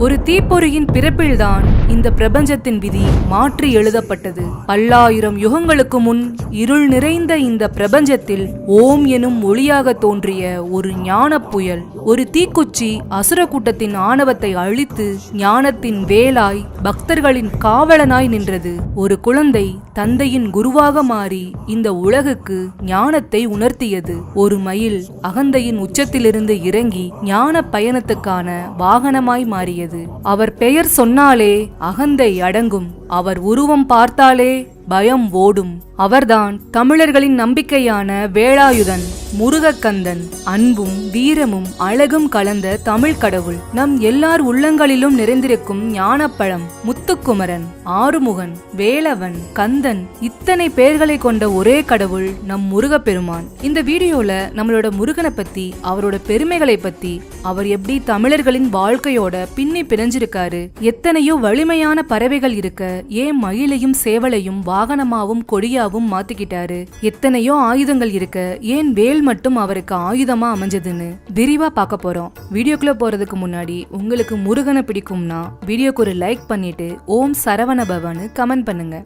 ஒரு தீப்பொறியின் பிறப்பில்தான் இந்த பிரபஞ்சத்தின் விதி மாற்றி எழுதப்பட்டது. பல்லாயிரம் யுகங்களுக்கு முன் இருள் நிறைந்த இந்த பிரபஞ்சத்தில் ஓம் எனும் ஒளியாக தோன்றிய ஒரு ஞான புயல், ஒரு தீக்குச்சி அசுர கூட்டத்தின் ஆணவத்தை அழித்து ஞானத்தின் வேலாய் பக்தர்களின் காவலனாய் நின்றது. ஒரு குழந்தை தந்தையின் குருவாக மாறி இந்த உலகுக்கு ஞானத்தை உணர்த்தியது. ஒரு மயில் அகந்தையின் உச்சத்திலிருந்து இறங்கி ஞான பயணத்துக்கான வாகனமாய் மாறியது. அவர் பெயர் சொன்னாலே அகந்தை அடங்கும், அவர் உருவம் பார்த்தாலே பயம் ஓடும். அவர்தான் தமிழர்களின் நம்பிக்கையான வேலாயுதன், முருகக்கந்தன். அன்பும் வீரமும் அழகும் கலந்த தமிழ் கடவுள், நம் எல்லார் உள்ளங்களிலும் நிறைந்திருக்கும் ஞானப்பழம். முத்துக்குமரன், ஆறுமுகன், வேலவன், கந்தன், இத்தனை பெயர்களை கொண்ட ஒரே கடவுள் நம் முருகப்பெருமான். இந்த வீடியோல நம்மளோட முருகனை பத்தி, அவரோட பெருமைகளை பத்தி, அவர் எப்படி தமிழர்களின் வாழ்க்கையோட பின்னி பிணைஞ்சிருக்காரு, எத்தனையோ வலிமையான பறவைகள் இருக்க ஏன் மயிலையும் சேவலையும் வாகனமாவும் கொடியாவும் மாத்திக்கிட்டாரு, எத்தனையோ ஆயுதங்கள் இருக்க ஏன் வேல் மட்டும் அவருக்கு ஆயுதமா அமைஞ்சதுன்னு விரிவா பார்க்க போறோம். வீடியோக்குள்ள போறதுக்கு முன்னாடி உங்களுக்கு முருகனை பிடிக்கும்னா வீடியோக்கு ஒரு லைக் பண்ணிட்டு ஓம் சரவண பவன்னு கமெண்ட் பண்ணுங்க.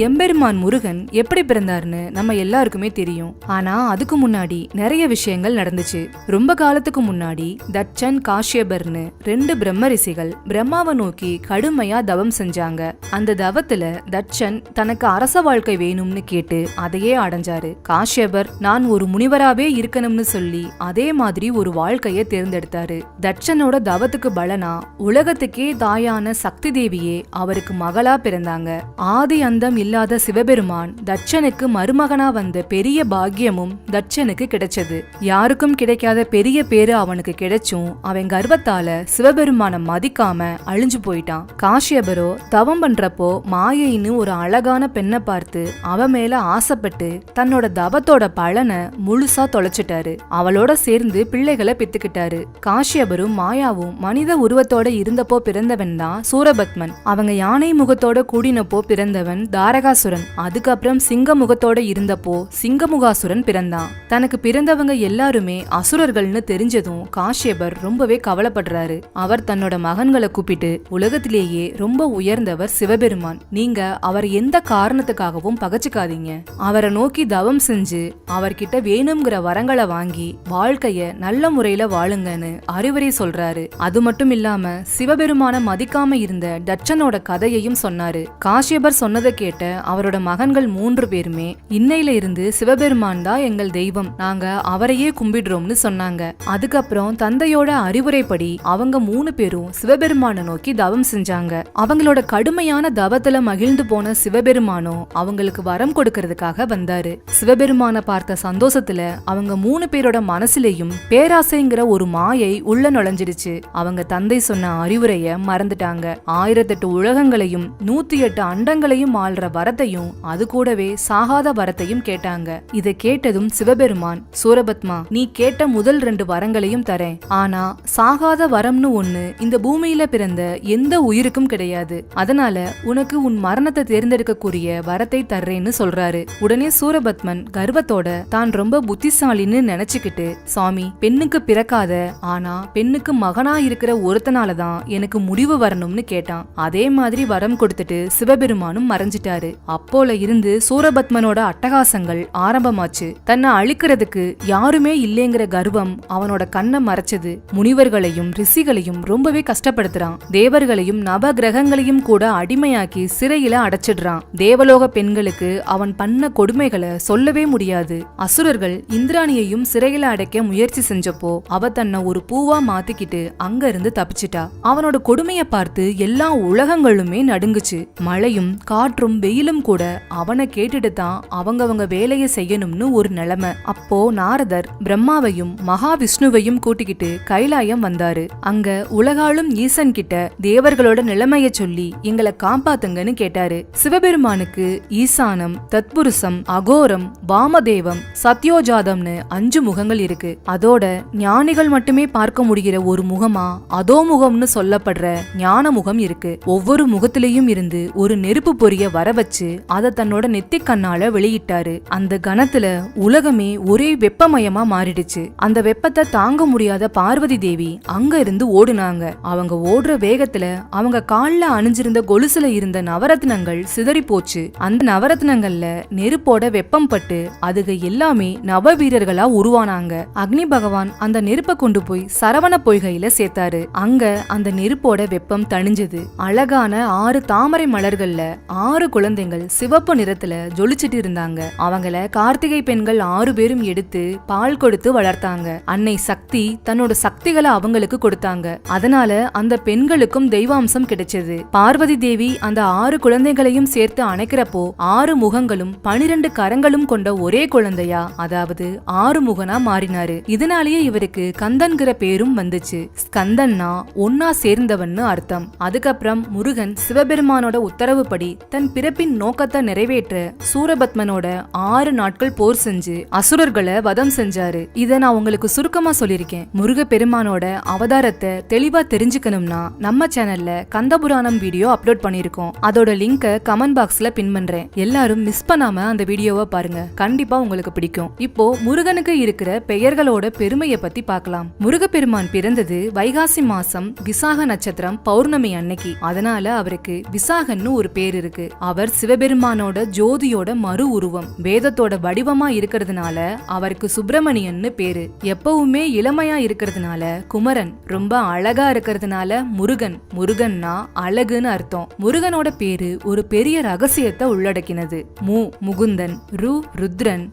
எம்பெருமான் முருகன் எப்படி பிறந்தார்னு நம்ம எல்லாருக்குமே தெரியும். ஆனா அதுக்கு முன்னாடி நிறைய விஷயங்கள் நடந்துச்சு. ரொம்ப காலத்துக்கு முன்னாடி தட்சன், காஷ்யபர்னு 2 பிரம்ம ரிஷிகள் பிரம்மாவை நோக்கி கடுமையா தவம் செஞ்சாங்க. அந்த தவத்துல தட்சன் தனக்கு அரச வாழ்க்கை வேணும்னு கேட்டு அதையே அடைஞ்சாரு. காஷ்யபர் நான் ஒரு முனிவராவே இருக்கணும்னு சொல்லி அதே மாதிரி ஒரு வாழ்க்கைய தேர்ந்தெடுத்தாரு. தட்சனோட தவத்துக்கு பலனா உலகத்துக்கே தாயான சக்தி தேவியே அவருக்கு மகளா பிறந்தாங்க. ஆதி அந்தம் இல்லாத சிவபெருமான் தட்சனுக்கு மருமகனா வந்த பெரிய பாக்கியமும் தட்சனுக்கு கிடைச்சது. யாருக்கும் கிடைக்காத பெரிய பேரு அவனுக்கு கிடைச்சும் அவன் கர்வத்தால சிவபெருமான மதிக்காம அழிஞ்சு போயிட்டான். காஷ்யபரோ தவம் பண்றப்போ மாயைன்னு ஒரு அழகான பெண்ணை பார்த்து அவ மேல ஆசைப்பட்டு தன்னோட தவத்தோட பலனை முழுசா தொலைச்சிட்டாரு. அவளோட சேர்ந்து பிள்ளைகளை பெத்துக்கிட்டாரு. காஷ்யபரும் மாயாவும் மனித உருவத்தோட இருந்தப்போ பிறந்தவன் தான் சூரபத்மன். அவங்க யானை முகத்தோட கூடினப்போ பிறந்தவன் தாரகாசுரன். அதுக்கப்புறம் சிங்க முகத்தோட இருந்தப்போ சிங்கமுகாசுரன் பிறந்தான். தனக்கு பிறந்தவங்க எல்லாருமே அசுரர்கள்னு தெரிஞ்சதும் காஷ்யபர் ரொம்பவே கவலைப்படுறாரு. அவர் தன்னோட மகன்களை கூப்பிட்டு, உலகத்திலேயே ரொம்ப உயர்ந்தவர் சிவபெருமான், நீங்க அவர் எந்த காரணத்துக்காகவும் பகச்சுக்காதீங்க. அவரை நோக்கி தவம் செஞ்சு அவர்கிட்ட வேணுங்கிற வரங்களை வாங்கி வாழ்க்கைய நல்ல முறையில வாழுங்கன்னு அறிவுரை சொல்றாரு. அது மட்டும் இல்லாம சிவபெருமான மதிக்காம இருந்த தட்சனோட கதையையும் சொன்னாரு. காஷ்யபர் சொன்னதை கேட்ட அவரோட மகன்கள் 3 பேருமே இன்னையில இருந்து சிவபெருமான் தான் எங்கள் தெய்வம், நாங்க அவரையே கும்பிடுறோம்னு சொன்னாங்க. அதுக்கப்புறம் தந்தையோட அறிவுரைப்படி அவங்க 3 பேரும் சிவபெருமான நோக்கி தவம் செஞ்சாங்க. அவங்களோட கடுமையான தவத்துல மகிழ்ந்து போன சிவபெருமானோ அவங்களுக்கு வரம் கொடுக்கறதுக்காக வந்தாரு. சிவபெருமான பார்த்த சந்தோஷத்துல அவங்க 3 பேரோட மனசுலயும் பேராசைங்கிற ஒரு மாயை உள்ள நுழைஞ்சிருச்சு. அவங்க தந்தை சொன்ன அறிவுரைய மறந்துட்டாங்க. 1008 உலகங்களையும் 108 அண்டங்களையும் ஆள்ற வரத்தையும் அது கூடவே சாகாத வரத்தையும் கேட்டாங்க. இதை கேட்டதும் சிவபெருமான், சூரபத்மா, நீ கேட்ட முதல் 2 வரங்களையும் தரேன், ஆனா சாகாத வரம்னு ஒண்ணு இந்த பூமியில பிறந்த எந்த உயிருக்கும் கிடையாது, அதனால உனக்கு உன் மரணத்தை தேர்ந்தெடுக்கக்கூடிய வரத்தை தர்றேன்னு சொல்றாரு. உடனே சூரபத்மன் கர்வத்தோட தான் ரொம்ப புத்திசாலின்னு நினைச்சுக்கிட்டு, சாமி, பெண்ணுக்கு பிறக்காத ஆனா பெண்ணுக்கு மகனா இருக்கிற ஒருத்தனாலதான் எனக்கு முடிவு வரணும்னு கேட்டான். அதே மாதிரி வரம் கொடுத்துட்டு சிவபெருமானும் மறைஞ்சிட்டாரு. அப்போல இருந்து சூரபத்மனோட அட்டகாசங்கள் ஆரம்பமாச்சு. தன்னை அழிக்கிறதுக்கு யாருமே இல்லைங்கிற கர்வம் அவனோட கண்ணை மறைச்சது. முனிவர்களையும் ரிஷிகளையும் ரொம்பவே கஷ்டப்படுத்துறான். தேவர்களையும் நவ கிரகங்களையும் கூட அடிமையாக்கி சிறையில அடைச்சிடுறான். தேவலோக பெண்களுக்கு அவன் பண்ண கொடுமைகளை சொல்லவே முடியாது. அசுரர்கள் இந்திராணியையும் சிறையில அடைக்க முயற்சி செஞ்சப்போ அவ தன்னை ஒரு பூவா மாத்திக்கிட்டு அங்க இருந்து தப்பிச்சிட்டா. அவனோட கொடுமைய பார்த்து எல்லா உலகங்களுமே நடுங்குச்சு. மழையும் காற்றும் வெயிலும் கூட அவனை கேட்டுட்டு தான் அவங்கவங்க வேலையை செய்யணும்னு ஒரு நிலைமை. அப்போ நாரதர் பிரம்மாவையும் மகாவிஷ்ணுவையும் கூட்டிக்கிட்டு கைலாயம் வந்தாரு. அங்க உலகாளும் ஈசன் கிட்ட தேவர்களோட நிலைமைய சொல்லி எங்களை காப்பாத்துங்கன்னு கேட்டாரு. சிவபெருமானுக்கு ஈசானம், தத்புருஷம், அகோரம், வாமதேவம், சத்யோஜாதம்னு 5 முகங்கள் இருக்கு. அதோட ஞானிகள் மட்டுமே பார்க்க முடிகிற ஒரு முகமா அதோமுகம்னு சொல்லப்படுற ஞான முகம் இருக்கு. ஒவ்வொரு முகத்திலையும் இருந்து ஒரு நெருப்பு பொரிய வர வச்சு அதை தன்னோட நெத்திக் கண்ணால வெளியிட்டாரு. அந்த கணத்துல உலகமே ஒரே வெப்பமயமா மாறிடுச்சு. அந்த வெப்பத்தை தாங்க முடியாத பார்வதி தேவி அங்க இருந்து ஓடுனாங்க. அவங்க ஓடுற வேகத்துல அவங்க கால்ல அணிஞ்சிருந்த கொலுசுல இருந்த நவரத்னங்கள் சிதறி போச்சு. அந்த நவரத்னங்கள்ல நெருப்போட வெப்பம் பட்டு அதுக எல்லாமே நவ வீரர்களா உருவானாங்க. அக்னி பகவான் அந்த நெருப்பை கொண்டு போய் சரவண பொய்கையில சேர்த்தாரு. அங்க அந்த நெருப்போட வெப்பம் தணிஞ்சது. அழகான 6 தாமரை மலர்கள்ல 6 குழந்தைகள் சிவப்பு நிறத்துல ஜொலிச்சிட்டு இருந்தாங்க. அவங்கள கார்த்திகை பெண்கள் 6 பேரும் எடுத்து பால் கொடுத்து வளர்த்தாங்க. அன்னை சக்தி தன்னோட சக்திகளை அவங்களுக்கு கொடுத்தாங்க. அதனால அந்த பெண்களுக்கும் தெய்வாம்சம் கிடைச்சது. பார்வதி தேவி அந்த 6 குழந்தைகளையும் சேர்த்து அணைக்கிறப்போ 6 முகங்களும் 12 கரங்களும் கொண்ட ஒரே குழந்தையா, அதாவது 6 முகனா மாறினாரு. இதனாலேயே இவருக்கு கந்தன்கிற பேரும் வந்துச்சு. ஸ்கந்தன்னா ஒன்னா சேர்ந்தவன்னு அர்த்தம். அதுக்கப்புறம் முருகன் சிவபெருமானோட உத்தரவுப்படி தன் பிறப்பின் நோக்கத்தை நிறைவேற்ற சூரபத்மனோட 6 நாட்கள் போர் செஞ்சு அசுரர்களை வதம் செஞ்சாரு. இத நான் உங்களுக்கு சுருக்கமா சொல்லிருக்கேன். முருக பெருமானோட அவதாரத்தை தெளிவா தெரிஞ்சுக்கணும்னா நம்ம சேனல்ல கந்தபுராணம் வீடியோ அப்லோட் பண்ணிருக்கோம். அதோட லிங்க கமெண்ட் பாக்ஸ்ல பின் பண்றேன். எல்லாரும் மிஸ் பண்ணாம அந்த வீடியோவை பாருங்க. கண்டிப்பா உங்களுக்கு பிடிக்கும். இப்போ முருகனுக்கு இருக்கிற பெயர்களோட பெருமையை பத்தி பார்க்கலாம். முருகப்பெருமான் பிறந்தது வைகாசி மாசம் விசாக நட்சத்திரம் பௌர்ணமி அன்னைக்கு. அதனால அவருக்கு விசாகன்னு ஒரு பேர் இருக்கு. அவர் சிவபெருமானோட ஜோதியோட மறு உருவம், வேதத்தோட வடிவமா இருக்கிறதுனால அவருக்கு சுப்பிரமணியன்னு பேரு. எப்பவுமே இளமையா இருக்கிறதுனால குமரன், ரொம்ப அழகா இருக்கிறதுனால முருகன். முருகன்னா அழகுன்னு அர்த்தம். முருகனோட பேரு ஒரு பெரிய ரகசியத்தை உள்ளடக்கினது. முகுந்தன், ருத்ரன்,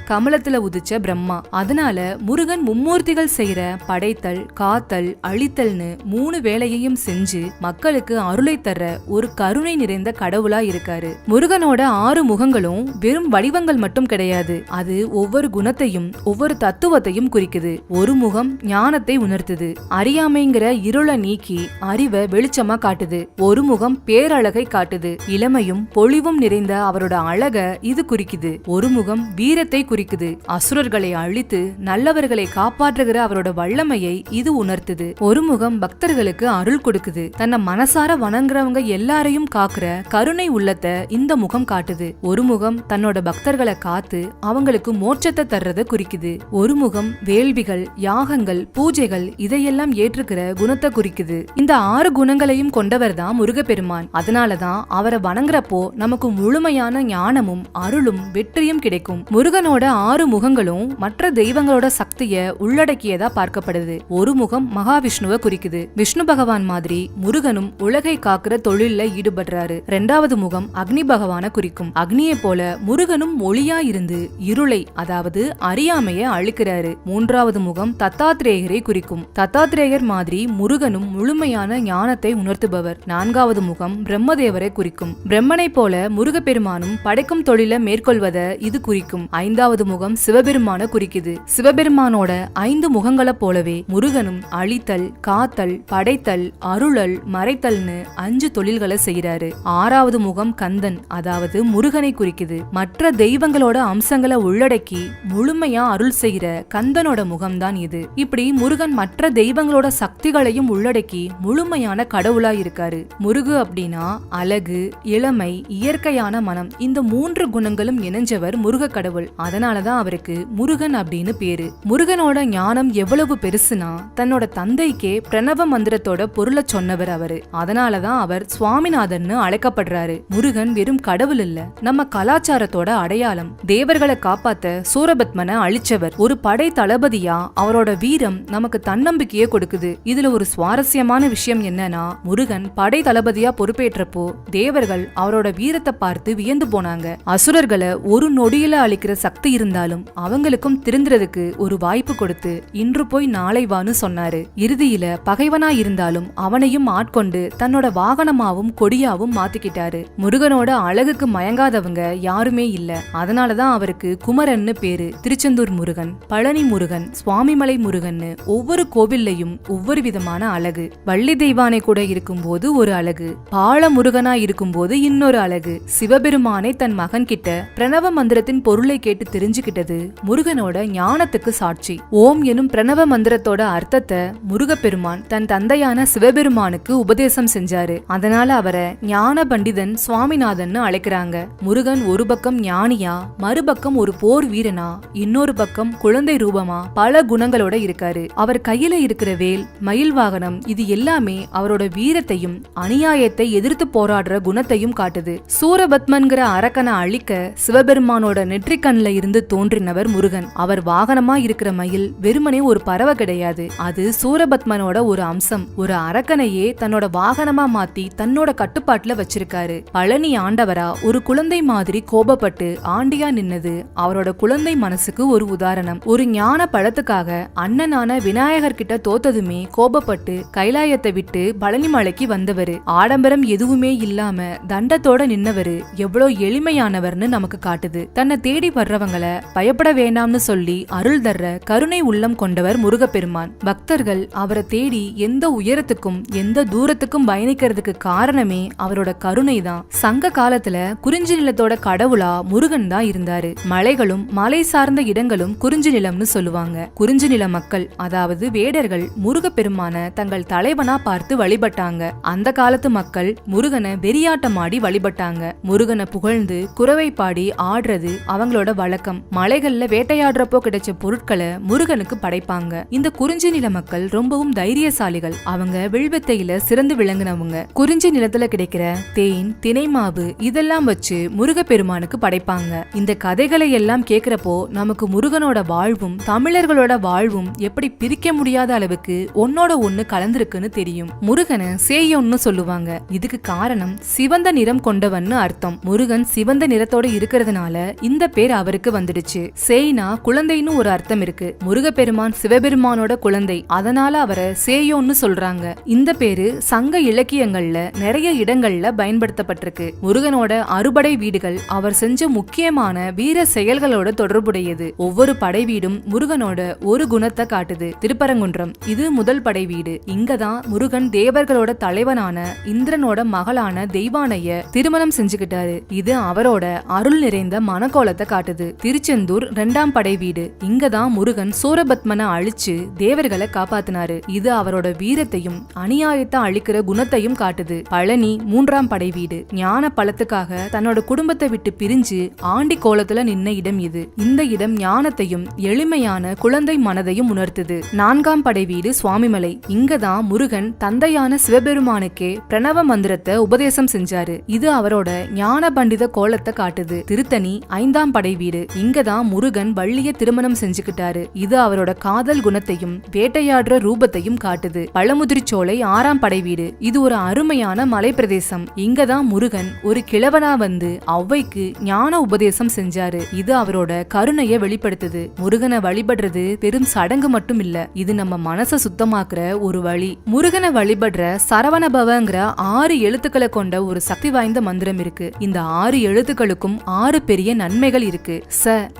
கமலத்துல உதிச்ச பிரம்மா. அதனால முருகன் மும்மூர்த்திகள் செய்யற படைத்தல், காத்தல், அழித்தல்னு 3 வேலையையும் செஞ்சு மக்களுக்கு அருளை தர்ற ஒரு கருணை நிறைந்த கடவுளா இருக்காரு. முருகனோட 6 முகங்களும் வெறும் வடிவங்கள் மட்டும் கிடையாது. அது ஒவ்வொரு குணத்தையும் ஒவ்வொரு தத்துவத்தையும் குறிக்குது. ஒரு முகம் ஞானத்தை உணர்த்துது, அறியாமைங்கிற இருளை நீக்கி அறிவை வெளிச்சமா காட்டுது. ஒரு முகம் பேரழகை காட்டுது, இளமையும் பொலிவும் நிறைந்த அவரோட அழக இது குறிக்குது. ஒரு முகம் வீரத்தை குறிக்குது, அசுரர்களை அழித்து நல்லவர்களை காப்பாற்றுகிற அவரோட வல்லமையை இது உணர்த்துது. ஒரு முகம் பக்தர்களுக்கு அருள் கொடுக்குது, தன்னை மனசார வணங்குறவங்க எல்லாரையும் காக்குற கருணை உள்ளத்தை இந்த முகம் காட்டுது. ஒரு முகம் தன்னோட பக்தர்களை காத்து அவங்களுக்கு மோட்சத்தை தர்றத குறிக்குது. ஒரு முகம் வேள்விகள், யாகங்கள், பூஜைகள் இதையெல்லாம் ஏற்றுக்கிற குணத்தை குறிக்குது. இந்த 6 குணங்களையும் கொண்டவர் தான் முருகப்பெருமான். அதனாலதான் அவரை வணங்குறப்போ நமக்கு முழுமையான ஞானமும் அருளும் வெற்றியும் கிடைக்கும். முருகனோட 6 முகங்களும் மற்ற தெய்வங்களோட சக்திய உள்ளடக்கியதா பார்க்கப்படுது. ஒரு முகம் மகாவிஷ்ணுவை குறிக்குது. விஷ்ணு பகவான் மாதிரி முருகனும் உலகை காக்குற தொழில்ல ஈடுபடுறாரு. 2வது முகம் அக்னி பகவான குறிக்கும். அக்னியை போல முருகனும் ஒளியா இருந்து இருளை, அதாவது அறியாமைய அழிக்கிறாரு. 3வது முகம் தத்தாத்ரேயரை குறிக்கும். தத்தாத்ரேயர் மாதிரி முருகனும் முழுமையான ஞானத்தை உணர்த்துபவர். 4வது முகம் பிரம்மதேவரை குறிக்கும். பிரம்மனை போல முருகப்பெருமானும் படைக்கும் தொழில மேற்கொள்வத இது குறிக்கும். 5வது முகம் சிவபெருமான குறிக்குது. சிவபெருமானோட 5 முகங்களை போலவே முருகனும் அழித்தல், காத்தல், படைத்தல், அருளல், மறைத்தல்னு 5 தொழில்களை செய்யறாரு. 6வது முகம் கந்தன், அதாவது முருகனை குறிக்குது. மற்ற தெய்வங்களோட அம்சங்களை உள்ளடக்கி முழுமையா அருள் செய்யற கந்தனோட முகம்தான் இது. இப்படி முருகன் மற்ற தெய்வங்களோட சக்திகளையும் உள்ளடக்கி முழுமையான கடவுளா இருக்காரு. முருகு அப்படின்னா அழகு, இளமை, இயற்கையான மனம், இந்த 3 குணங்களும் இணைஞ்சவர் முருக கடவுள். அதனாலதான் அவருக்கு முருகன் அப்படின்னு பேரு. முருகனோட ஞானம் எவ்வளவு பெருசுனா தன்னோட தந்தைக்கே பிரணவ மந்திரத்தோட பொருளை சொன்னவர் அவரு. அதனாலதான் அவர் சுவாமிநாதன்னு அழைக்கப்படுறாரு. முருகன் வெறும் கடவுள் இல்ல, நம்ம கலாச்சாரத்தோட அடையாளம். தேவர்களை காப்பாத்த சூரபத்மனை அழிச்சவர். ஒரு படை தளபதியா அவரோட வீரம் நமக்கு தன்னம்பிக்கையே கொடுக்குது. இதுல ஒரு சுவாரஸ்யமான விஷயம் என்னன்னா, முருகன் படை தளபதியா பொறுப்பேற்றப்போ தேவர்கள் அவரோட வீரத்தை பார்த்து வியந்து போனாங்க. அசுரர்களை ஒரு நொடியில அழிக்கிற சக்தி இருந்தாலும் அவங்களுக்கும் திருந்துறதுக்கு ஒரு வாய்ப்பு கொடுத்து இன்று போய் நாளை வான்னு சொன்னாரு. இறுதியில பகைவனா இருந்தாலும் அவனையும் ஆட்கொண்டு தன்னோட வாகனமாவும் கொடியாவும் மாத்திக்கிட்டாரு. முருகனோட அழகுக்கு மயங்காதவங்க யாருமே இல்ல. அதனாலதான் அவருக்கு குமரன்னு பேரு. திருச்செந்தூர் முருகன், பழனி முருகன், சுவாமிமலை முருகன்னு ஒவ்வொரு கோவில்லையும் ஒவ்வொரு விதமான அழகு. வள்ளி தெய்வானை கூட இருக்கும்போது ஒரு அழகு, பால முருகனா இருக்கும்போது இன்னொரு அழகு. சிவபெருமானை தன் மகன் கிட்ட பிரணவ மந்திரத்தின் பொருளை கேட்டு தெரிஞ்சுக்கிட்டது முருகனோட ஞானத்துக்கு சாட்சி. ஓம் எனும் பிரணவ மந்திரத்தோட அர்த்தத்தை முருகப்பெருமான் தன் தந்தையான சிவபெருமானுக்கு உபதேசம் செஞ்சாரு. அதனால அவரை ஞான பண்டிதன், சுவாமி சுவாமிநாதன்னு அழைக்கிறாங்க. முருகன் ஒரு பக்கம் ஞானியா, மறுபக்கம் ஒரு போர் வீரனா, இன்னொரு பக்கம் குழந்தை ரூபமா பல குணங்களோட இருக்காரு. அவர் கையில இருக்கிற வேல், மயில் வாகனம், இது எல்லாமே அவரோட வீரத்தையும் அநியாயத்தை எதிர்த்து போராடுற குணத்தையும் காட்டுது. சூரபத்மன்கிற அரக்கனை அழிக்க சிவபெருமானோட நெற்றிக்கண்ல இருந்து தோன்றினவர் முருகன். அவர் வாகனமா இருக்கிற மயில் வெறுமனே ஒரு பறவை கிடையாது, அது சூரபத்மனோட ஒரு அம்சம். ஒரு அரக்கனையே தன்னோட வாகனமா மாத்தி தன்னோட கட்டுப்பாட்டுல வச்சிருக்காரு. பழனி ஆண்டவரா ஒரு குழந்தை மாதிரி கோபப்பட்டு ஆண்டியா நின்னது அவரோட குழந்தை மனசுக்கு ஒரு உதாரணம். ஒரு ஞான பழத்துக்காக அண்ணனான விநாயகர் கிட்ட தோத்ததுமே கோபப்பட்டு கைலாயத்தை விட்டு பழனி மலைக்கு வந்தவரு. ஆடம்பரம் எதுவுமே இல்லாம தண்டத்தோட நின்னவரு எவ்வளவு எளிமையானவர்னு நமக்கு காட்டுது. தன்னை தேடி வர்றவங்களை பயப்பட வேண்டாம்னு சொல்லி அருள் தர்ற கருணை உள்ளம் கொண்டவர் முருகப்பெருமான். பக்தர்கள் அவரை தேடி எந்த உயரத்துக்கும் எந்த தூரத்துக்கும் பயணிக்கிறதுக்கு காரணமே அவரோட கருணை தான். சங்க காலத்துல குறிஞ்சி நிலத்தோட கடவுளா முருகன் தான் இருந்தாரு. மலைகளும் மலை சார்ந்த இடங்களும் குறிஞ்சி நிலம்னு சொல்லுவாங்க. குறிஞ்சி நில மக்கள், அதாவது வேடர்கள், முருகப்பெருமான தங்கள் தலைவனா பார்த்து வழிபட்டாங்க. அந்த காலத்து மக்கள் முருகனை வெறியாட்டமாடி வழிபட்டாங்க. முருகனை புகழ்ந்து குரவை பாடி ஆடுறது அவங்களோட வழக்கம். மலைகள்ல வேட்டையாடுறப்போ கிடைச்ச பொருட்களை முருகனுக்கு படைப்பாங்க. இந்த குறிஞ்சி நில மக்கள் ரொம்பவும் தைரியசாலிகள். அவங்க வில்வித்தையில சிறந்து விளங்குனவங்க. குறிஞ்சி நிலத்துல கிடைக்கிற தேன், தினை மாவு இதெல்லாம் வச்சு முருகப்பெருமானுக்கு படைப்பாங்க. இந்த கதைகளை எல்லாம் கேக்குறப்போ நமக்கு முருகனோட வாழ்வும் தமிழர்களோட வாழ்வும் எப்படி பிரிக்க முடியாத அளவுக்கு ஒன்னோட ஒண்ணு கலந்திருக்குன்னு தெரியும். முருகனை சேயோன்னு சொல்லுவாங்க. இதுக்கு காரணம் சிவந்த நிறம் கொண்டவன்னு அர்த்தம். முருகன் சிவந்த நிறத்தோட இருக்கிறதுனால இந்த பேர் அவருக்கு வந்துடுச்சு. சேய்னா குழந்தைன்னு ஒரு அர்த்தம் இருக்கு. முருகப்பெருமான் சிவபெருமானோட குழந்தை, அதனால அவரை சேயோன்னு சொல்றாங்க. இந்த பேரு சங்க இலக்கியங்கள்ல நிறைய இடங்கள்ல பயன்படுத்தப்பட்டிருக்கு. முருகனோட அறுபடை வீடுகள் அவர் செஞ்ச முக்கியமான வீர செயல்களோட தொடர்புடையது. ஒவ்வொரு படை வீடும் முருகனோட ஒரு குணத்தை காட்டுது. திருப்பரங்குன்றம் இது முதல் படை வீடு. இங்கதான் முருகன் தேவர்களோட தலைவனான இந்திரனோட மகளான தெய்வானைய திருமணம் செஞ்சுக்கிட்டாரு. இது அவரோட அருள் நிறைந்த மனக்கோலத்தை காட்டுது. திருச்செந்தூர் இரண்டாம் படை வீடு. இங்கதான் முருகன் சூரபத்மனை அழிச்சு தேவர்களை காப்பாத்தினாரு. இது அவரோட வீரத்தையும் அநியாயத்தை அழிக்கிற குணத்தையும் காட்டுது. பழனி மூன்றாம் படை வீடு. ஞான பழத்துக்காக தன்னோட குடும்பத்தை விட்டு பிரிஞ்சு ஆண்டி கோலத்துல நின்ன இடம் இது. இந்த இடம் ஞானத்தையும் எளிமையான குழந்தை மனதையும் உணர்த்துது. நான்காம் படை வீடு சுவாமிமலை. இங்கதான் முருகன் தந்தையான சிவபெருமானுக்கே பிரணவ மந்திரத்தை உபதேசம் செஞ்சாரு. இது அவரோட ஞான பண்டித கோலத்தை காட்டுது. திருத்தணி ஐந்தாம் படை வீடு. இங்கதான் முருகன் வள்ளிய திருமணம் செஞ்சுக்கிட்டாரு. இது அவரோட காதல் குணத்தையும் வேட்டையாடுற ரூபத்தையும் காட்டுது. பழமுதிர்ச்சோலை ஆறாம் படை வீடு. இது ஒரு அருமையான மலை பிரதேசம். இங்கதான் முருகன் ஒரு கிழவனா வந்து ஔவைக்கு ஞான உபதேசம் செஞ்சாரு. இது அவரோட கருணைய வெளிப்படுத்துது. முருகனை வழிபடுறது பெரும் சடங்கு மட்டும் இல்ல, இது நம்ம மனசை சுத்தமாக்குற ஒரு வழி. முருகனை வழிபடுற சரவணபவங்கிற 6 எழுத்துக்களை கொண்ட ஒரு சக்தி வாய்ந்த மந்திரம் இருக்கு. இந்த 6 எழுத்துக்களுக்கும் 6 பெரிய நன்மைகள் இருக்கு.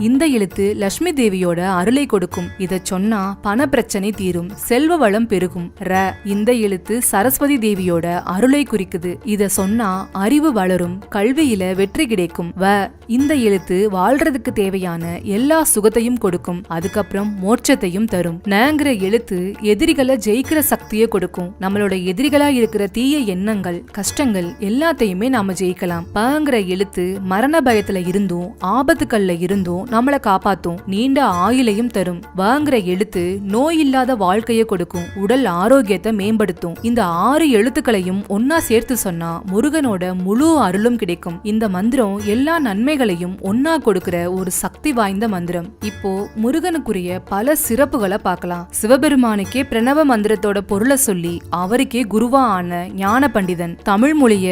இந்த எழுத்து லட்சுமி தேவியோட அருளை கொடுக்கும். இத சொன்னா பண பிரச்சனை தீரும், செல்வ வளம் பெருகும். இந்த எழுத்து சரஸ்வதி தேவியோட அருளை குறிக்குது. இத சொன்னா அறிவு வளரும், கல்வியில வெற்றி கிடைக்கும். இந்த எழுத்து வாழ்றதுக்கு தேவையான எல்லா சுகத்தையும் கொடுக்கும், அதுக்கப்புறம் மோட்சத்தையும் தரும். நங்கிற எழுத்து எதிரிகளை ஜெயிக்கிற சக்தியை கொடுக்கும். நம்மளோட எதிரிகளா இருக்கிற தீய எண்ணங்கள், கஷ்டங்கள் எல்லாத்தையுமே நாம ஜெயிக்கலாம். பங்கிற எழுத்து மரண பயத்துல இருந்தும் ஆபத்துக்கள்ல இருந்தும் நம்மளை காப்பாத்தும், நீண்ட ஆயுளையும் தரும். வாங்கிற எழுத்து நோய் இல்லாத வாழ்க்கையை கொடுக்கும், உடல் ஆரோக்கியத்தை மேம்படுத்தும். இந்த 6 எழுத்துக்களையும் ஒன்னா சேர்த்து சொன்னா முருகனோட முழு அருளும் கிடைக்கும். இந்த மந்திரம் எல்லா நன்மைகளையும் ஒன்னா கொடுக்கிற ஒரு சக்தி வாய்ந்த மந்திரம். இப்போ முருகனுக்குரிய பல சிறப்புகளை பார்க்கலாம். சிவபெருமானுக்கே பிரணவ மந்திரத்தோட பொருளை சொல்லி அவருக்கே குருவா ஆன ஞான பண்டிதன். தமிழ் மொழிய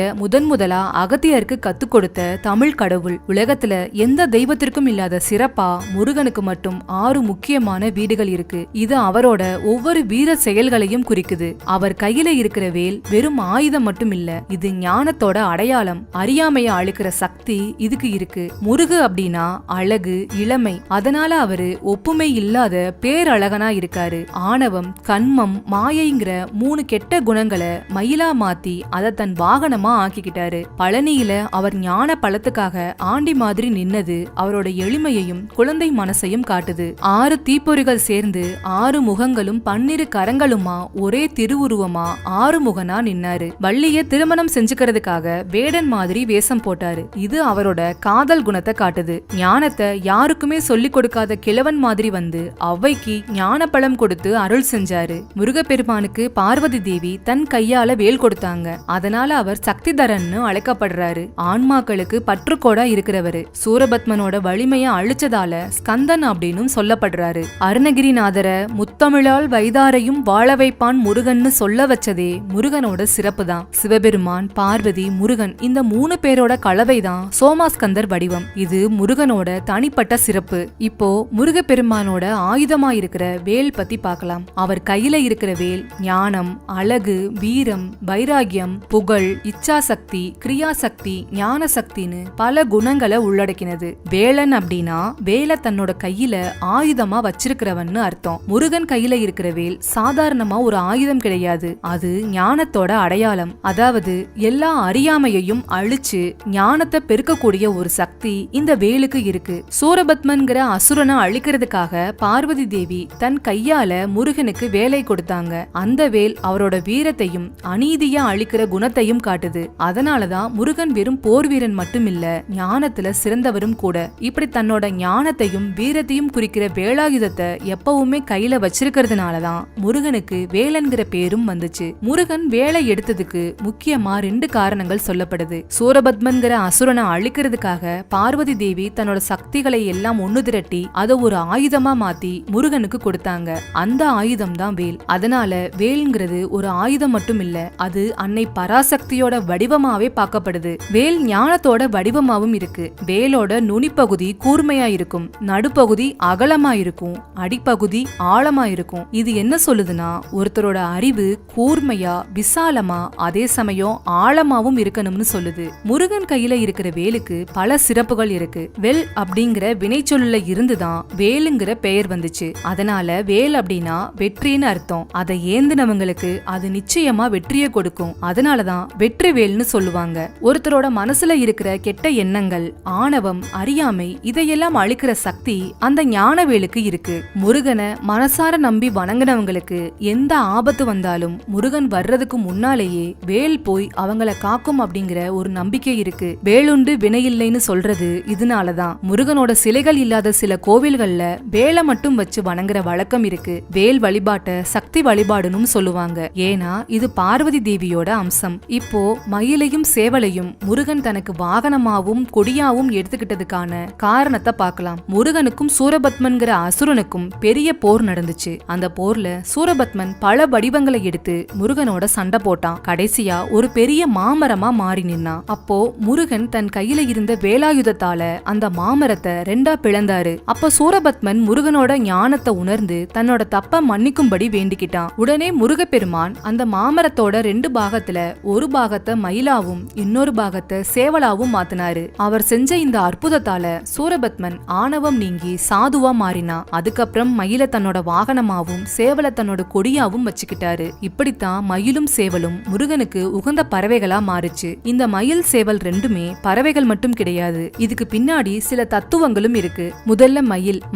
முதலா அகத்தியருக்கு கத்துக் கொடுத்த தமிழ் கடவுள். உலகத்துல எந்த தெய்வத்திற்கும் இல்லாத சிறப்பா முருகனுக்கு மட்டும் 6 முக்கியமான வீடுகள் இருக்கு. இது அவரோட ஒவ்வொரு வீர செயல்களையும் குறிக்குது. அவர் கையில இருக்கிற வேல் வெறும் ஆயுதம் மட்டும் இல்ல, இது ஞானத்தோட அடையாளம். அறியாமைய அழிக்கிற சக்தி இதுக்கு இருக்கு. முருகு அப்படின்னா அழகு, இளமை. அதனால அவரு ஒப்புமை இல்லாத பேரழகனா இருக்காரு. ஆணவம், கண்மம், மாயைங்கிற 3 கெட்ட குணங்களை மயிலா மாத்தி அதை தன் வாகனமா ஆக்கிக்கிட்டாரு. பழனியில அவர் ஞான பழத்துக்காக ஆண்டி மாதிரி நின்னது அவரோட எளிமையையும் குழந்தை மனசையும் காட்டுது. 6 தீப்பொறிகள் சேர்ந்து 6 முகங்களும் 12 கரங்களுமா ஒரே திருவுருவமா 6 முகனா நின்னாரு. வள்ளிய திருமணம் செஞ்சுக்கிறதுக்காக வேடன் மாதிரி வேஷம் போட்டாரு. இது அவரோட காதல் குணத்தை காட்டுது. ஞானத்தை யாருக்குமே சொல்லிக் கொடுக்காத கிழவன் மாதிரி வந்து ஔவைக்கு ஞான பழம் கொடுத்து அருள் செஞ்சாரு. முருகப்பெருமானுக்கு பார்வதி தேவி தன் கையால வேல் கொடுத்தாங்க. அதனால அவர் சக்திதரன்னு அழைக்கப்படுறாரு. ஆன்மாக்களுக்கு பற்றுக்கோடா இருக்கிறவரு. சூரபத்மனோட வலிமைய அழிச்சதால ஸ்கந்தன் அப்படின்னு சொல்லப்படுறாரு. அருணகிரிநாதர முத்தமிழால் வைதாரையும் வாழ வைப்பான் முருகன்னு சொல்ல வச்சதே முருகனோட சிறப்பு தான். சிவபெருமான், பார்வதி, முருகன் இந்த 3 பேரோட கலவைதான் சோமாஸ்கந்தர் வடிவம். இது முருகனோட தனிப்பட்ட சிறப்பு. இப்போ முருகப்பெருமானோட ஆயுதமா இருக்கிற வேல் பத்தி பார்க்கலாம். அவர் கையில இருக்கிற வேல் ஞானம், அழகு, வீரம், வைராகியம், புகழ், இச்சாசக்தி, கிரியாசக்தி, ஞான சக்தின்னு பல குணங்களை உள்ளடக்கினது. வேலன் அப்படின்னா வேலை தன்னோட கையில ஆயுதமா வச்சிருக்கிறவன்னு அர்த்தம். முருகன் கையில இருக்கிற வேல் சாதாரணமா ஒரு ஆயுதம் கிடையாது. அது ஞானத்தோட அடையாளம். அதாவது எல்லா அறியாமையையும் அழிச்சு ஞானத்தை பெருக்கக்கூடிய ஒரு சக்தி இந்த வேலுக்கு இருக்கு. சூரபத்மன்கிற அசுரனை அழிக்கிறதுக்காக பார்வதி தேவி தன் கையால முருகனுக்கு வேலை கொடுத்தாங்க. அந்த வேல் அவரோட வீரத்தையும் அநீதியா அழிக்கிற குணத்தையும் காட்டுது. அதனாலதான் முருகன் வெறும் போர் வீரன் மட்டும் இல்ல, ஞானத்துல சிறந்தவரும் கூட. இப்படி தன்னோட ஞானத்தையும் வீரத்தையும் குறிக்கிற வேலாயுதத்தை எப்பவுமே கையில வச்சிருக்கிறதுனாலதான் முருகனுக்கு வேலன்கிற பேரும் வந்துச்சு. முருகன் வேலை எடுத்ததுக்கு முக்கியமா 2 காரணங்கள் சொல்லப்படுது. சூரபத்மன்கிற அசுரனை அழிக்கிறதுக்காக பார்வதி தேவி தன்னோட சக்திகளை எல்லாம் ஒண்ணு திரட்டி அதை ஒரு ஆயுதமா மாத்தி முருகனுக்கு கொடுத்தாங்க. அந்த ஆயுதம் தான் வேல். அதனால வேல்ங்கிறது ஒரு ஆயுதம் மட்டும் இல்ல, அது அன்னை பராசக்தியோட வடிவமாவே பார்க்கப்படுது. வேல் ஞானத்தோட வடிவமாவும் இருக்கு. வேலோட நுனிப்பகுதி கூர்மையா இருக்கும், நடுப்பகுதி அகலமா இருக்கும், அடிப்பகுதி ஆழமா இருக்கும். இது என்ன சொல்லுதுன்னா ஒருத்தரோட அறிவு கூர்மையா விசாலமா அதே சமயம் ஆழமாவும் இருக்கணும்னு சொல்லுது. முருகன் கையில இருக்கிற வேலுக்கு பல சிறப்புகள் இருக்கு. வெல் அப்படிங்கிற வினைச்சொல்லுல இருந்துதான் வேலுங்கிற பெயர் வந்துச்சு. அதனால வேல் அப்படின்னா வெற்றின்னு அர்த்தம். அதை ஏந்தினவங்களுக்கு அது நிச்சயமா வெற்றியை கொடுக்கும். அதனாலதான் வெற்றி வேல்னு சொல்லுவாங்க. ஒருத்தரோட மனசுல இருக்கிற கெட்ட எண்ணங்கள், ஆணவம், அறியாமை இதையெல்லாம் அழிக்கிற சக்தி அந்த ஞான வேலுக்கு இருக்கு. முருகனை மனசார நம்பி வணங்கினவங்களுக்கு எந்த ஆபத்து வந்தாலும் முருகன் வர்றதுக்கு முன்னாலேயே வேல் போய் அவங்கள காக்கும் அப்படிங்கிற ஒரு நம்பிக்கை இருக்கு. வேலுண்டு வினையில்லைன்னு சொல்றது இதனாலதான். முருகனோட சிலைகள் இல்லாத சில கோவில்கள்ல வேலை மட்டும் வச்சு வணங்குற வழக்கம் இருக்கு. வேல் வழிபாட்ட சக்தி வழிபாடுன்னு சொல்லுவாங்க. ஏன்னா இது பார்வதி தேவியோட அம்சம். இப்போ மயிலையும் சேவலையும் முருகன் தனக்கு வாகனமாவும் கொடியாவும் எடுத்துக்கிட்டதுக்கான காரணத்தை பார்க்கலாம். முருகனுக்கும் சூரபத்மன்கிற அசுரனுக்கும் பெரிய போர் நடந்துச்சு. அந்த போர்ல சூரபத்மன் பல வடிவங்களை எடுத்து முருகனோட சண்டை போட்டான். கடைசியா ஒரு பெரிய மாமரமா மாறி நின்னான். அப்போ முருகன் தன் கையில இருந்த வேலாயுதத்தால அந்த மாமரத்தை 2ஆ பிளந்தாரு. அப்ப சூரபத்மன் முருகனோட ஞானத்தை உணர்ந்து தன்னோட தப்ப மன்னிக்கும்படி வேண்டிக்கிட்டான். உடனே முருகப்பெருமான் அந்த மாமரத்தோட 2 பாகத்துல ஒரு பாகத்தை மயிலாவும் இன்னொரு பாகத்தை சேவலாவும் மாத்தினாரு. அவர் செஞ்ச இந்த அற்புதத்தால சூரபத்மன் ஆணவம் நீங்கி சாதுவா மாறினா. அதுக்கப்புறம் மயில தன்னோட வாகனமாவும் சேவலை தன்னோட கொடியாவும் வச்சுக்கிட்டாரு. இப்படித்தான் மயிலும் சேவலும் முருகனுக்கு உகந்த பறவைகளா மாறுச்சு. இந்த மயில் சேவல் 2மே பறவைகள் மட்டும் கிடையாது. இதுக்கு பின்னாடி சில தத்துவங்களும் இருக்கு. முதல்ல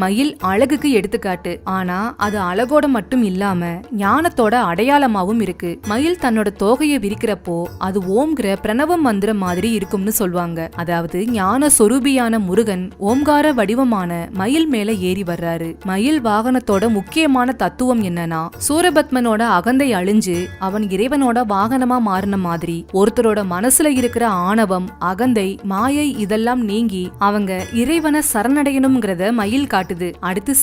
மயில் அழகுக்கு எடுத்துக்காட்டு. ஆனா அது அழகோட மட்டும் இல்லாம ஞானத்தோட அடையாளமாவும் இருக்கு. மயில் தன்னோட தோகையை விரிக்கிறப்போ அது ஓம்ங்கிற பிரணவ மந்திரம் மாதிரி இருக்கும்னு சொல்வாங்க. அதாவது ஞான சொரூபியான முருகன் ஓம்கார வடிவமான மயில் மேல ஏறி வர்றாரு. மயில் வாகனத்தோட முக்கியமான தத்துவம் என்னன்னா சூரபத்மனோட அகந்தை அழிஞ்சு அவன் இறைவனோட வாகனமா மாறின மாதிரி ஒருத்தரோட மனசுல இருக்கிற ஆணவம், அகந்தை, மாயை இதெல்லாம் நீங்கி அவங்க இறைவனை சரணடையணும்ங்கிறத மயில் காட்டுது. அடுத்து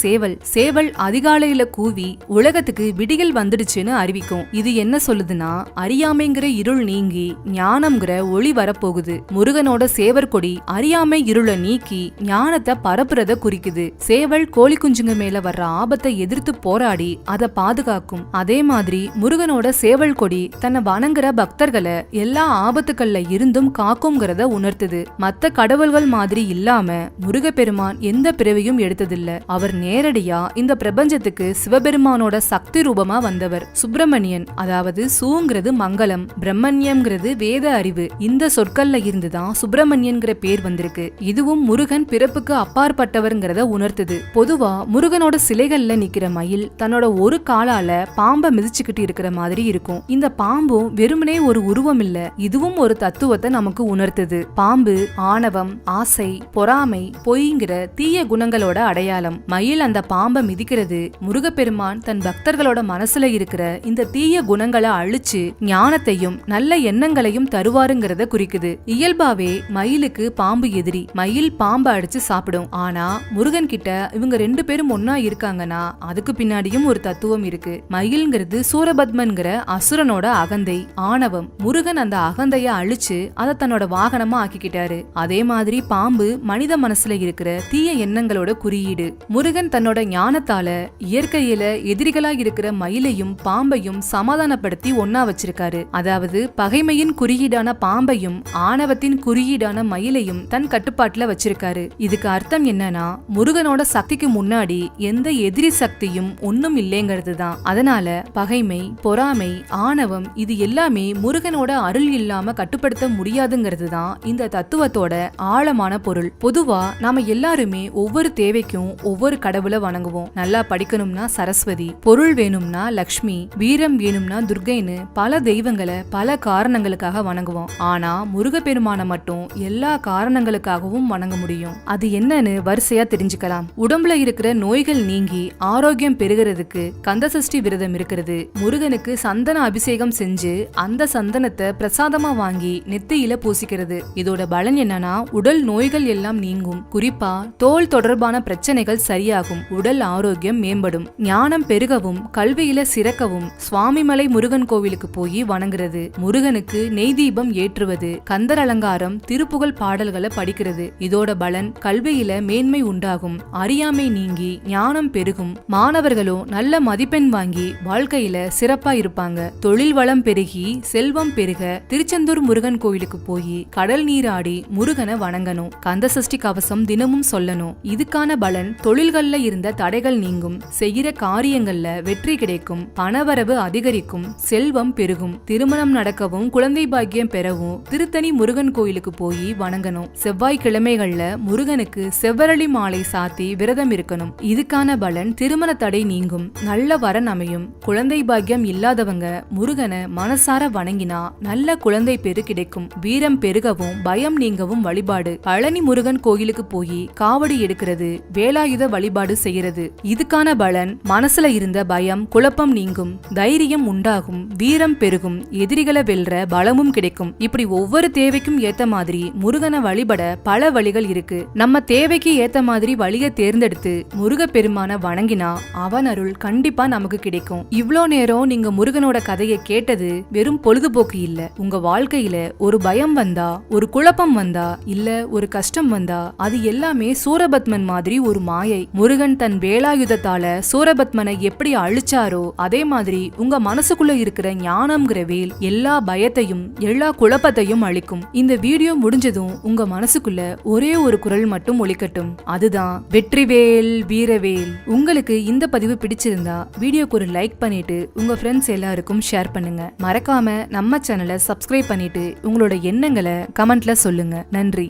சேவல் அதிகாலையில கூவி உலகத்துக்கு விடிகள் வந்துடுச்சுன்னு அறிவிக்கும். இது என்ன சொல்லுதுன்னா அறியாமைங்கிற இருள் நீங்கி ஞானம்ங்கிற ஒளி வரப்போகுது. முருகனோட சேவர் கொடி அறியாமை இருளை நீக்கி ஞானத்தை பரப்புறத குறிக்குது. சேவல் கோழி குஞ்சுங்க மேல வர்ற ஆபத்தை எதிர்த்து போராடி அதை பாதுகாக்கும். அதே மாதிரி முருகனோட சேவல் கொடி தன்னை வணங்குற பக்தர்களை எல்லா ஆபத்துக்கள்ல இருந்தும் காக்கும்ங்கிறத உணர்த்துது. மத்த கடவுள்கள் மாதிரி இல்லாம முருகப்பெருமான் எந்த பிறவியும் எடுத்ததில்ல. அவர் நேரடியா இந்த பிரபஞ்சத்துக்கு சிவபெருமானோட சக்தி ரூபமா வந்தவர். சுப்பிரமணியன், அதாவது சூங்கிறது மங்களம், பிரம்மண்யம்ங்கிறது வேத அறிவு. இந்த சொற்கள்ல இருந்துதான் சுப்பிரமணியன்கிற பேர் வந்திருக்கு. இதுவும் முருகன் பிறப்புக்கு அப்பாற்பட்டவர்ங்கிறத உணர்த்துது. பொதுவா முருகனோட சிலைகள்ல நிக்கிற மயில் தன்னோட ஒரு காலால பாம்பை மிதிச்சுக்கிட்டு இருக்கிற மாதிரி இருக்கும். இந்த பாம்பும் வெறுமனே ஒரு உருவம் இல்ல, இதுவும் ஒரு தத்துவத்தை நமக்கு உணர்த்துது. பாம்பு ஆணவம், ஆசை, பொறாமை, பொய்ங்கிற தீய குணங்களோட அடையாளம். மயில் அந்த பாம்பை மிதிக்கிறது முருகப்பெருமான் தன் பக்தர்களோட மனசுல இருக்கிற இந்த தீய குணங்களை அழிச்சு ஞானத்தையும் நல்ல எண்ணங்களையும் தருவாருங்கிறத குறிக்குது. இயல்பாவே மயிலுக்கு பாம்பு எதிரி. மயில் பாம்பை அடிச்சு சாப்பிடும். ஆனா முருகன் கிட்ட இவங்க 2 பேரும் ஒன்னா இருக்காங்கன்னா அதுக்கு பின்னாடியும் ஒரு தத்துவம் இருக்கு. மயில்ங்கிறது சூரபத்மன்கிற அசுரனோட அகந்தை, ஆணவம். முருகன் அந்த அகந்தைய அழிச்சு அதை தன்னோட வாகனமா ஆக்கிக்கிட்டாரு. அதே மாதிரி பாம்பு மனித மனசுல இருக்கிற தீய எண்ணங்களோட குறியீடு. முருகன் தன்னோட ஞானத்தால இயற்கையில எதிரிகளா இருக்கிற மயிலையும் பாம்பையும் சமாதானப்படுத்தி ஒன்னா வச்சிருக்காரு. அதாவது பகைமையின் குறியீடான பாம்பையும் ஆணவத்தின் குறியீடான மயிலையும் தன் கட்டுப்பாட்டுல வச்சிருக்காரு. இதுக்கு அர்த்தம் என்னன்னா முருகனோட சக்திக்கு முன்னாடி எந்த எதிரி சக்தியும் ஒன்னும் இல்லைங்கிறது தான். அதனால பகைமை, பொறாமை, ஆணவம் இது எல்லாமே முருகனோட அருள் இல்லாம கட்டுப்படுத்த முடியாதுங்கிறது தான் இந்த தத்துவத்தோட ஆழமான பொருள். பொதுவா நாம எல்லாருமே ஒவ்வொரு தேவைக்கும் ஒவ்வொரு கடவுளை வணங்குவோம். நல்லா படிக்கணும்னா சரஸ்வதி, பொருள் வேணும்னா லக்ஷ்மி, வீரம் வேணும்னா துர்கைன்னு பல தெய்வங்களை பல காரணங்களுக்காக வணங்குவோம். ஆனா முருகப்பெருமான மட்டும் எல்லா காரணங்களுக்காகவும் வணங்க முடியும். அது என்னன்னு வரிசையா தெரிஞ்சுக்கலாம். உடம்புல இருக்கிற நோய்கள் நீங்கி ஆரோக்கியம் பெறுகிறதுக்கு கந்தசஷ்டி விரதம் இருக்கிறது. முருகனுக்கு சந்தன அபிஷேகம் செஞ்சு அந்த சந்தனத்தை பிரசாதமா வாங்கி நெத்தியில பூசிக்கிறது. இதோட பலன் என்னன்னா உடல் நோய்கள் எல்லாம் நீங்கும். குறிப்பா தோல் தொடர்பான பிரச்சனைகள் சரியாகும். உடல் ஆரோக்கியம் மேம்படும். ஞானம் பெருகவும் கல்வியில சிறக்கவும் சுவாமிமலை முருகன் கோவிலுக்கு போய் வணங்குறது, முருகனுக்கு நெய் தீபம் ஏற்றுவது, கந்தர் அலங்காரம், திருப்புகழ் பாடல்களை படிக்கிறது. இதோட பலன் கல்வியில மேன்மை உண்டாகும், அறியாமை நீங்கி ஞானம் பெருகும். மாணவர்களும் நல்ல மதிப்பெண் வாங்கி வாழ்க்கையில சிறப்பா இருப்பாங்க. தொழில் வளம் பெருகி செல்வம் பெருக திருச்செந்தூர் முருகன் கோவிலுக்கு போய் கடல் நீராடி முருகனை வணங்கணும். கந்தசஷ்டி கவசம் தினமும் சொல்லணும். இதுக்கான பலன் தொழில்கள்ல இருந்த தடைகள் நீங்கும், செய்கிற காரியங்கள்ல வெற்றி கிடைக்கும், பணவரவு அதிகரிக்கும், செல்வம் பெருகும். திருமணம் நடக்கவும் குழந்தை பாக்கியம் பெறவும் திருத்தணி முருகன் கோயிலுக்கு போய் வணங்கணும். செவ்வாய்க்கிழமைகள்ல முருகனுக்கு செவ்வரளி மாலை சாத்தி விரதம் இருக்கணும். இதுக்கான பலன் திருமண தடை நீங்கும், நல்ல வரன் அமையும். குழந்தை பாக்கியம் இல்லாதவங்க முருகனை மனசார வணங்கினா நல்ல குழந்தை பெரு கிடைக்கும். வீரம் பெருகவும் பயம் நீங்கவும் வழிபாடு. பழனி முருகன் கோயிலுக்கு போய் காவடி எடுக்கிறது, வேலாயுத வழிபாடு செய்யறது. இதுக்கான பலன் மனசுல இருந்த பயம் குழப்பம் நீங்கும், தைரியம் உண்டாகும், வீரம் பெருகும், எதிரிகளை வெல்ற பலமும் கிடைக்கும். இப்படி ஒவ்வொரு தேவைக்கும் ஏத்த மாதிரி முருகனை வழிபட பல வழிகள் இருக்கு. நம்ம தேவைக்கு ஏத்த மாதிரி வழியை தேர்ந்தெடுத்து முருகப்பெருமான வணங்கினா அவன் அருள் கண்டிப்பா நமக்கு கிடைக்கும். இவ்ளோ நேரம் நீங்க முருகனோட கதையை கேட்டது வெறும் பொழுதுபோக்கு இல்ல. உங்க வாழ்க்கையில ஒரு பயம் வந்தா, ஒரு குழப்பம் வந்தா, இல்ல ஒரு கஷ்டம் வந்தா அது எல்லாமே சூரபத்மன் மாதிரி ஒரு மாயை. முருகன் தன் வேலாயுதத்தால சூரபத்மனை எப்படி அழிச்சாரோ அதே மாதிரி உங்க மனசுக்குள்ள இருக்கிற ஞானம்ங்கிற வேல் எல்லா பயத்தையும் எல்லா குழப்பத்தையும் அழிக்கும். இந்த வீடியோ முடிஞ்சதும் உங்க மனசுக்குள்ள ஒரே ஒரு குரல் மட்டும் ஒலிக்கட்டும், அதுதான் வெற்றிவேல் வீரவேல். உங்களுக்கு இந்த பதிவு பிடிச்சிருந்தா வீடியோக்கு ஒரு லைக் பண்ணிட்டு உங்க ஃப்ரெண்ட்ஸ் எல்லாருக்கும் ஷேர் பண்ணுங்க. மறக்காம நம்ம சேனலை சப்ஸ்கிரைப் பண்ணிட்டு உங்களோட எண்ணங்களை கமெண்ட்ல சொல்லுங்க. நன்றி.